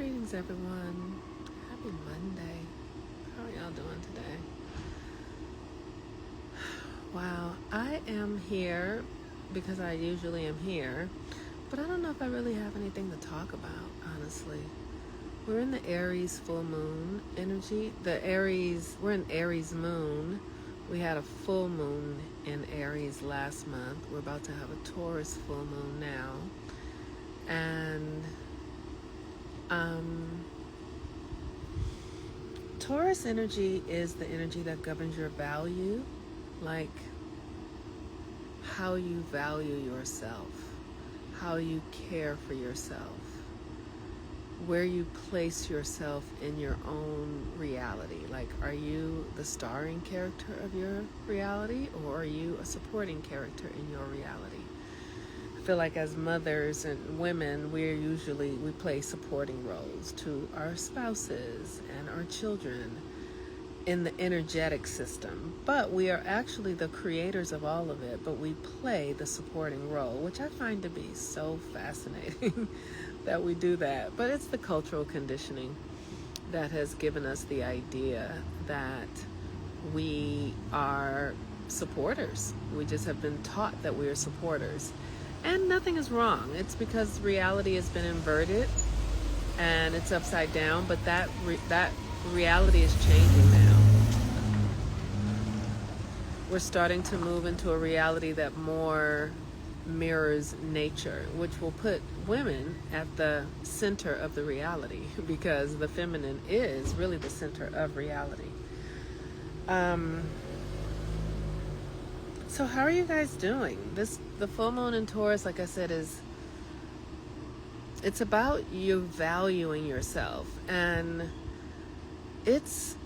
Greetings, everyone. Happy Monday. How are y'all doing today? Wow, I am here because I usually am here, but I don't know if I really have anything to talk about, honestly. We're in the Aries full moon energy. We're in Aries Moon. We had a full moon in Aries last month. We're about to have a Taurus full moon now. And Taurus energy is the energy that governs your value, like how you value yourself, how you care for yourself, where you place yourself in your own reality. Like, are you the starring character of your reality, or are you a supporting character in your reality? I feel like as mothers and women, we play supporting roles to our spouses and our children in the energetic system. But we are actually the creators of all of it, but we play the supporting role, which I find to be so fascinating that we do that. But it's the cultural conditioning that has given us the idea that we are supporters. We just have been taught that we are supporters. And nothing is wrong. It's because reality has been inverted and it's upside down, but that reality is changing now. We're starting to move into a reality that more mirrors nature, which will put women at the center of the reality, because the feminine is really the center of reality. So how are you guys doing? The full moon in Taurus, like I said, it's about you valuing yourself, and it's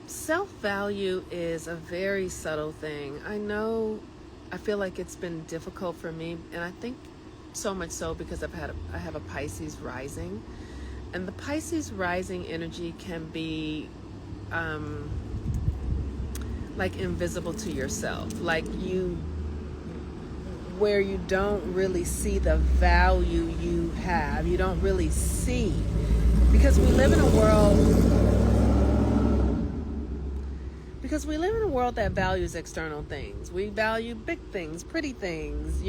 self-value is a very subtle thing. I feel like it's been difficult for me, and I think so much so because I have a Pisces rising, and the Pisces rising energy can be like invisible to yourself, like where you don't really see the value you have. You don't really see, because we live in a world that values external things. We value big things, pretty things,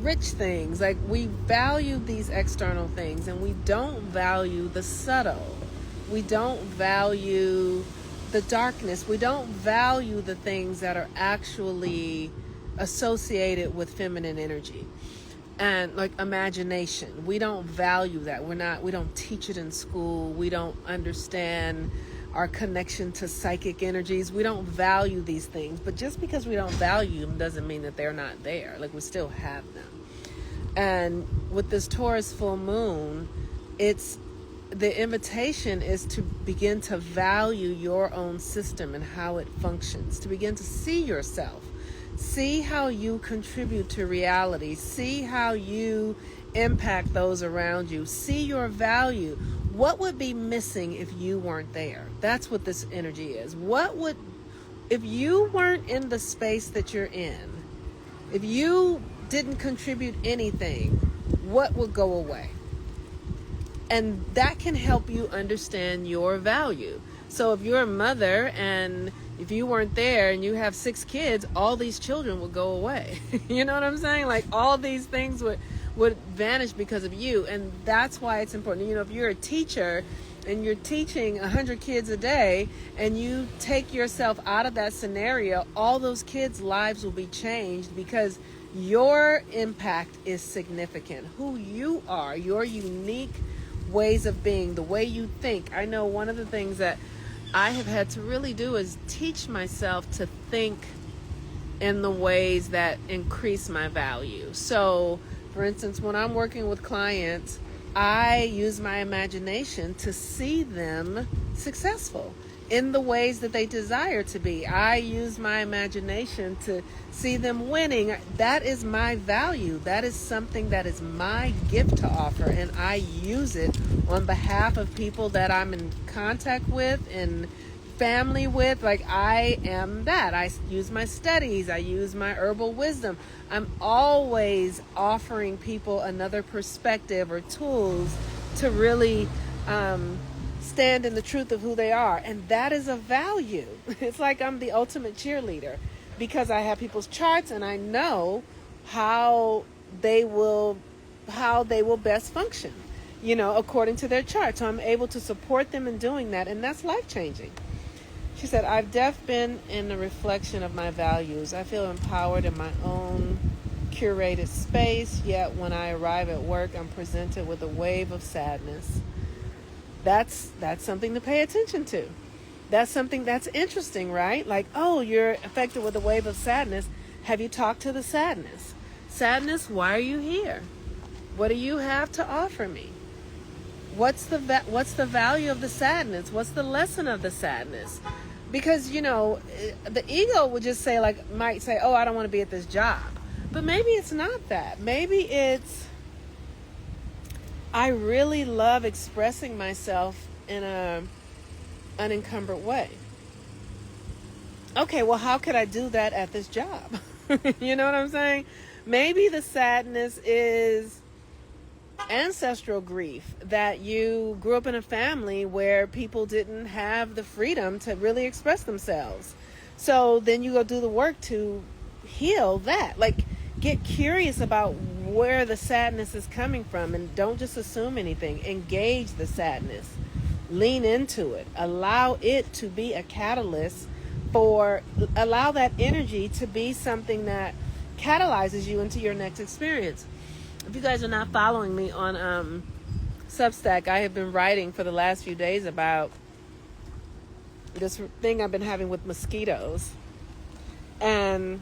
rich things. Like, we value these external things, and we don't value the subtle. We don't value the darkness. We don't value the things that are actually associated with feminine energy, and like imagination. We don't value that. We don't teach it in school. We don't understand our connection to psychic energies. We don't value these things, but just because we don't value them doesn't mean that they're not there. Like, we still have them. And with this Taurus full moon, the invitation is to begin to value your own system and how it functions, to begin to see yourself, see how you contribute to reality, see how you impact those around you, see your value. What would be missing if you weren't there? That's what this energy is. If you weren't in the space that you're in, if you didn't contribute anything, what would go away? And that can help you understand your value. So if you're a mother and if you weren't there and you have 6 kids, all these children would go away. You know what I'm saying? Like, all these things would vanish because of you. And that's why it's important. If you're a teacher and you're teaching 100 kids a day and you take yourself out of that scenario, all those kids' lives will be changed because your impact is significant. Who you are, your unique ways of being, the way you think. I know one of the things that I have had to really do is teach myself to think in the ways that increase my value. So, for instance, when I'm working with clients, I use my imagination to see them successful in the ways that they desire to be. I use my imagination to see them winning. That is my value. That is something that is my gift to offer, and I use it on behalf of people that I'm in contact with and family with. Like, I am that. I use my studies. I use my herbal wisdom. I'm always offering people another perspective or tools to really stand in the truth of who they are. And that is a value. It's like I'm the ultimate cheerleader because I have people's charts and I know how they will best function, according to their chart. So I'm able to support them in doing that, and that's life-changing. She said, I've been in the reflection of my values. I feel empowered in my own curated space, yet when I arrive at work, I'm presented with a wave of sadness. That's something to pay attention to. That's something that's interesting, right? Like, oh, you're affected with a wave of sadness. Have you talked to the sadness? Sadness, why are you here? What do you have to offer me? What's the value of the sadness? What's the lesson of the sadness? Because, the ego would just might say, oh, I don't want to be at this job. But maybe it's not that. Maybe it's, I really love expressing myself in a unencumbered way. Okay, well, how could I do that at this job? You know what I'm saying? Maybe the sadness is ancestral grief, that you grew up in a family where people didn't have the freedom to really express themselves. So then you go do the work to heal that. Like, get curious about where the sadness is coming from and don't just assume anything. Engage the sadness. Lean into it. Allow it to be a catalyst allow that energy to be something that catalyzes you into your next experience. If you guys are not following me on Substack, I have been writing for the last few days about this thing I've been having with mosquitoes. And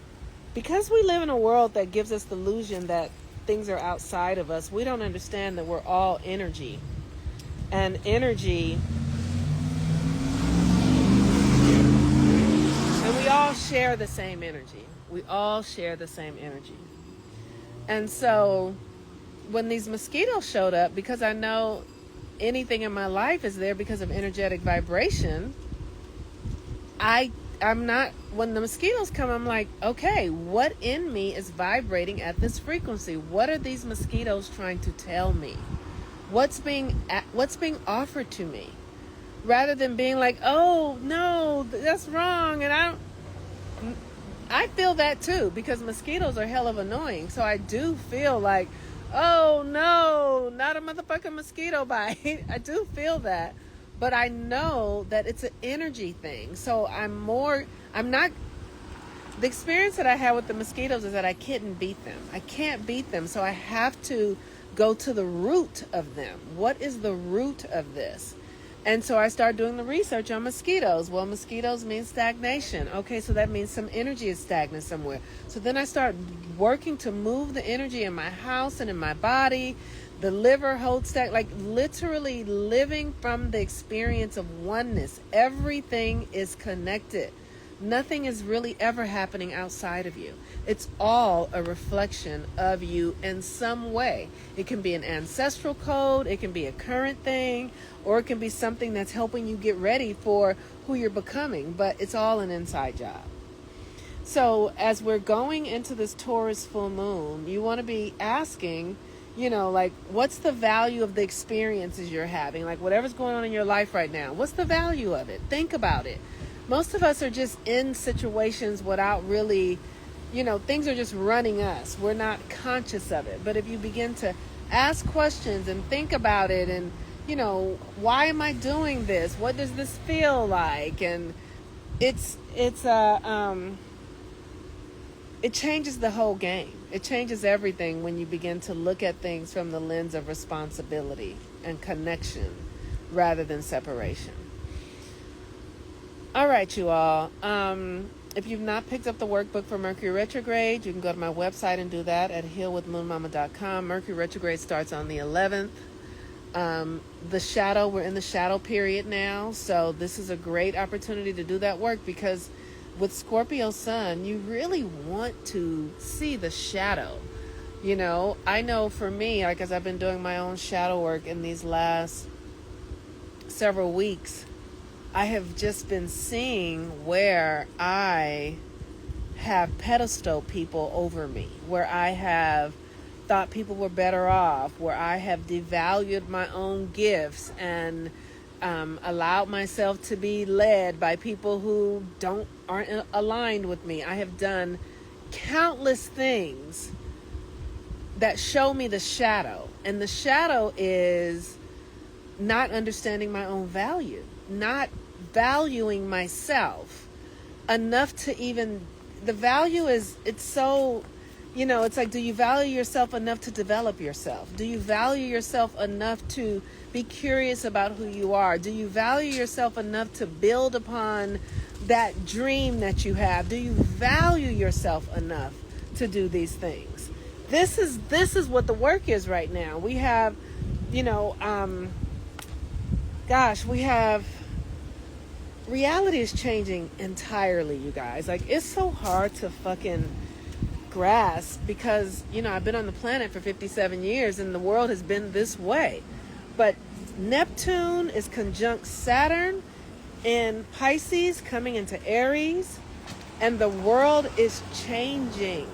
because we live in a world that gives us the illusion that things are outside of us, we don't understand that we're all energy. And energy, and we all share the same energy. We all share the same energy. And so when these mosquitoes showed up, because I know anything in my life is there because of energetic vibration, I'm not, when the mosquitoes come, I'm like, okay, what in me is vibrating at this frequency? What are these mosquitoes trying to tell me? What's being offered to me? Rather than being like, oh no, that's wrong. And I feel that too, because mosquitoes are hell of annoying. So I do feel like, oh no, not a motherfucking mosquito bite. I do feel that. But I know that it's an energy thing. So the experience that I had with the mosquitoes is that I couldn't beat them. I can't beat them. So I have to go to the root of them. What is the root of this? And so I start doing the research on mosquitoes. Well, mosquitoes mean stagnation. Okay, so that means some energy is stagnant somewhere. So then I start working to move the energy in my house and in my body. The liver holds like literally living from the experience of oneness. Everything is connected. Nothing is really ever happening outside of you. It's all a reflection of you in some way. It can be an ancestral code, it can be a current thing, or it can be something that's helping you get ready for who you're becoming. But it's all an inside job. So as we're going into this Taurus full moon, you want to be asking, what's the value of the experiences you're having? Like, whatever's going on in your life right now, what's the value of it? Think about it. Most of us are just in situations without really, things are just running us. We're not conscious of it. But if you begin to ask questions and think about it and, why am I doing this? What does this feel like? And it changes the whole game. It changes everything when you begin to look at things from the lens of responsibility and connection rather than separation. All right, you all. If you've not picked up the workbook for Mercury retrograde, you can go to my website and do that at healwithmoonmama.com. Mercury retrograde starts on the 11th. We're in the shadow period now. So this is a great opportunity to do that work, because with Scorpio sun, you really want to see the shadow. I know for me, as I've been doing my own shadow work in these last several weeks, I have just been seeing where I have pedestal people over me, where I have thought people were better off, where I have devalued my own gifts and allowed myself to be led by people who aren't aligned with me. I have done countless things that show me the shadow, and the shadow is not understanding my own value, not valuing myself enough to even, the value is, it's so, it's like, do you value yourself enough to develop yourself? Do you value yourself enough to be curious about who you are? Do you value yourself enough to build upon that dream that you have? Do you value yourself enough to do these things? This is what the work is right now. We have, we have, reality is changing entirely, you guys. Like, it's so hard to fucking grasp because, I've been on the planet for 57 years and the world has been this way. But Neptune is conjunct Saturn in Pisces, coming into Aries, and the world is changing.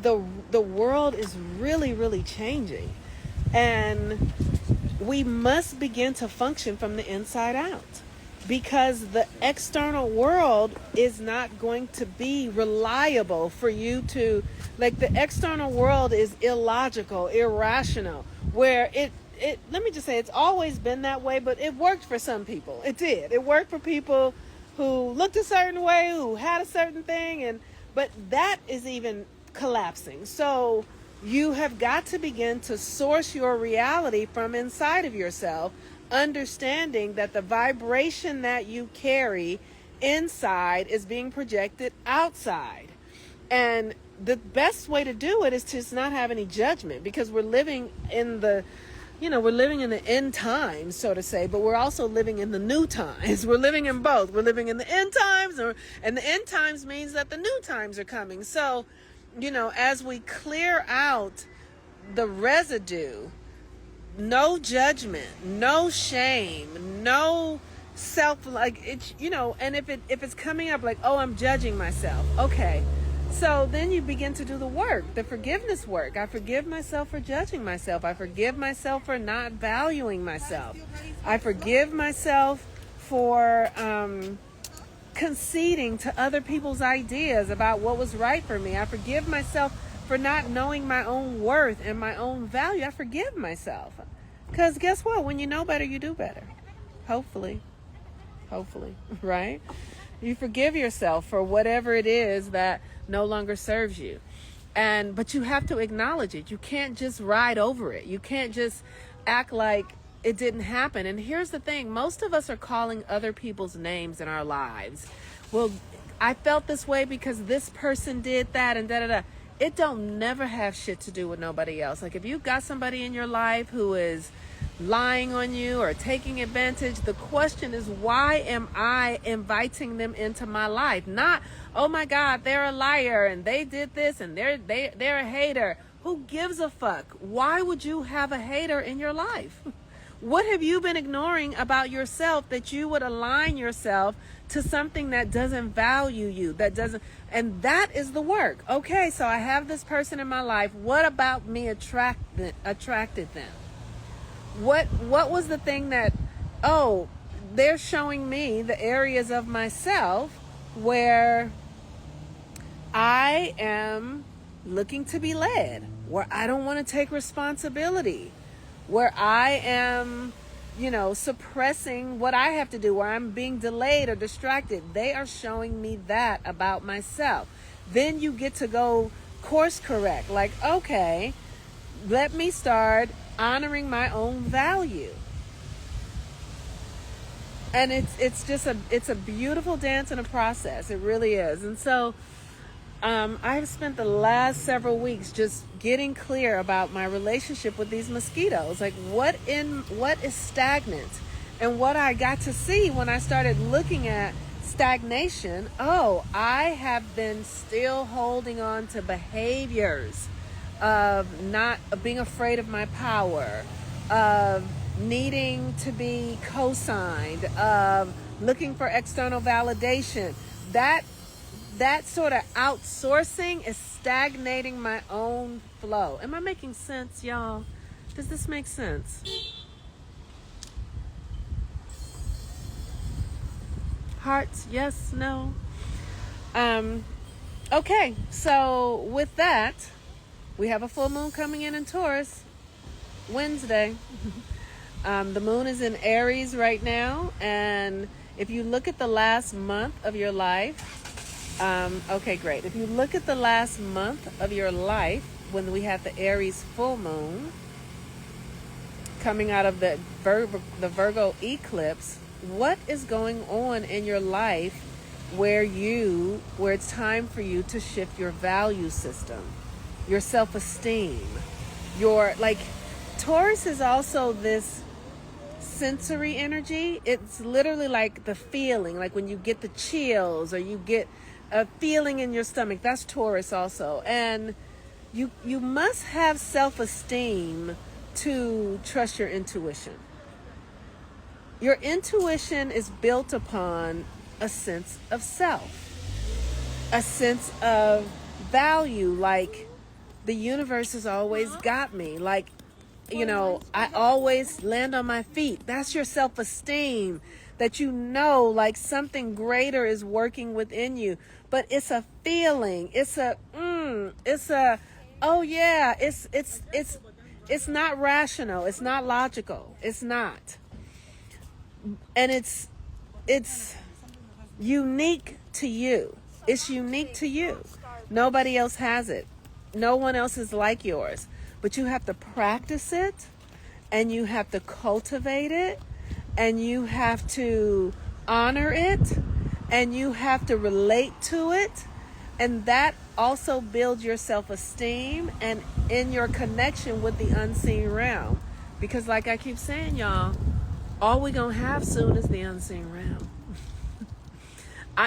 The world is really, really changing. And we must begin to function from the inside out, because the external world is not going to be reliable for you to, like, the external world is illogical, irrational, where let me just say, it's always been that way, but it worked for some people. It did. It worked for people who looked a certain way, who had a certain thing, but that is even collapsing. So you have got to begin to source your reality from inside of yourself, understanding that the vibration that you carry inside is being projected outside. And the best way to do it is to just not have any judgment, because we're living in the end times, so to say, but we're also living in the new times. We're living in both. We're living in the end times, and the end times means that the new times are coming. So, as we clear out the residue, no judgment, no shame, no self, like, it's, and if it's coming up like, oh, I'm judging myself. Okay. So then you begin to do the work, the forgiveness work. I forgive myself for judging myself. I forgive myself for not valuing myself. I forgive myself for conceding to other people's ideas about what was right for me. I forgive myself for not knowing my own worth and my own value. I forgive myself. Because guess what? When you know better, you do better. Hopefully, right? You forgive yourself for whatever it is that no longer serves you. But you have to acknowledge it. You can't just ride over it. You can't just act like it didn't happen. And here's the thing. Most of us are calling other people's names in our lives. Well, I felt this way because this person did that and da-da-da. It don't never have shit to do with nobody else. Like, if you've got somebody in your life who is lying on you or taking advantage, the question is, why am I inviting them into my life? Not, oh my God, they're a liar and they did this and they're a hater. Who gives a fuck? Why would you have a hater in your life? What have you been ignoring about yourself that you would align yourself to something that doesn't value you, and that is the work. Okay, so I have this person in my life. What about me attracted them? What was the thing that, they're showing me the areas of myself where I am looking to be led, where I don't want to take responsibility, where I am, suppressing what I have to do, where I'm being delayed or distracted. They are showing me that about myself. Then you get to go course correct. Like, okay, let me start honoring my own value. And it's a beautiful dance and a process. It really is. And so I've spent the last several weeks just getting clear about my relationship with these mosquitoes. Like, what is stagnant? And what I got to see when I started looking at stagnation, I have been still holding on to behaviors of being afraid of my power, of needing to be co-signed, of looking for external validation. That sort of outsourcing is stagnating my own flow. Am I making sense, y'all? Does this make sense? Hearts, yes, no. Okay, so with that, we have a full moon coming in Taurus Wednesday. The moon is in Aries right now, and if you look at the last month of your life, okay, great. If you look at the last month of your life, when we had the Aries full moon coming out of the Virgo eclipse, what is going on in your life where it's time for you to shift your value system, your self-esteem, Taurus is also this sensory energy. It's literally like the feeling, like when you get the chills or you get a feeling in your stomach. That's Taurus also. And you must have self-esteem to trust your intuition. Your intuition is built upon a sense of self, a sense of value, like the universe has always got me, like, I always land on my feet. That's your self-esteem, that like something greater is working within you. But it's a feeling. It's not rational. It's not logical. It's not. And it's unique to you. It's unique to you. Nobody else has it. No one else is like yours. But you have to practice it, and you have to cultivate it, and you have to honor it, and you have to relate to it. And that also builds your self-esteem and in your connection with the unseen realm. Because like I keep saying, y'all, all we're going to have soon is the unseen realm.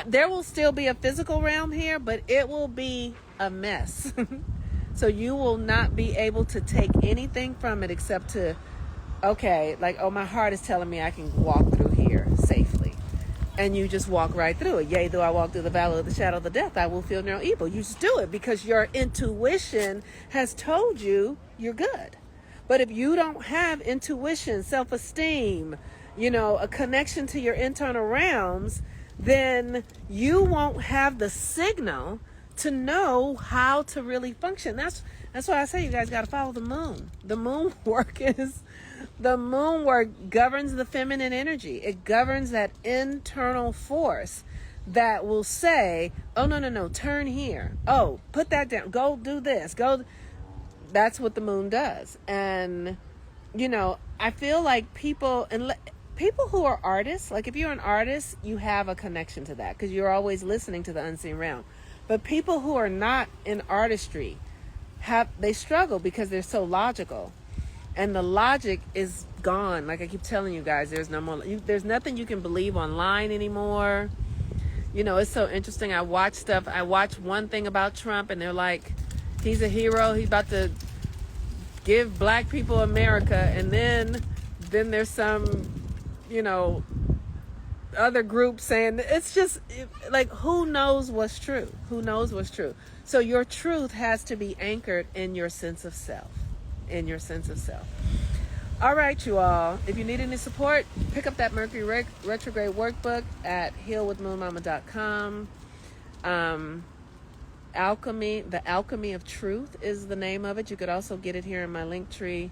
There will still be a physical realm here, but it will be a mess. So you will not be able to take anything from it except to, my heart is telling me I can walk through here safely. And you just walk right through it. Yea, though I walk through the valley of the shadow of the death, I will feel no evil. You just do it because your intuition has told you you're good. But if you don't have intuition, self-esteem, a connection to your internal realms, then you won't have the signal to know how to really function. That's why I say you guys got to follow the moon. The moon work governs the feminine energy. It governs that internal force that will say, oh, no, turn here. Oh, put that down. Go do this. Go. That's what the moon does. And, I feel like people who are artists, like if you're an artist, you have a connection to that because you're always listening to the unseen realm. But people who are not in artistry, they struggle because they're so logical. And the logic is gone. Like I keep telling you guys, there's no more. There's nothing you can believe online anymore. It's so interesting. I watch one thing about Trump and they're like, he's a hero. He's about to give black people America. And then there's some, other group saying it's just like, who knows what's true? Who knows what's true? So your truth has to be anchored in your sense of self. All right, you all. If you need any support, pick up that Mercury retrograde workbook at healwithmoonmama.com. The Alchemy of Truth is the name of it. You could also get it here in my link tree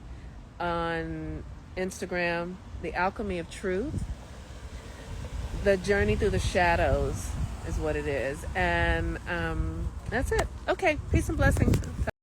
on Instagram. The Alchemy of Truth. The Journey Through the Shadows is what it is. And that's it. Okay. Peace and blessings.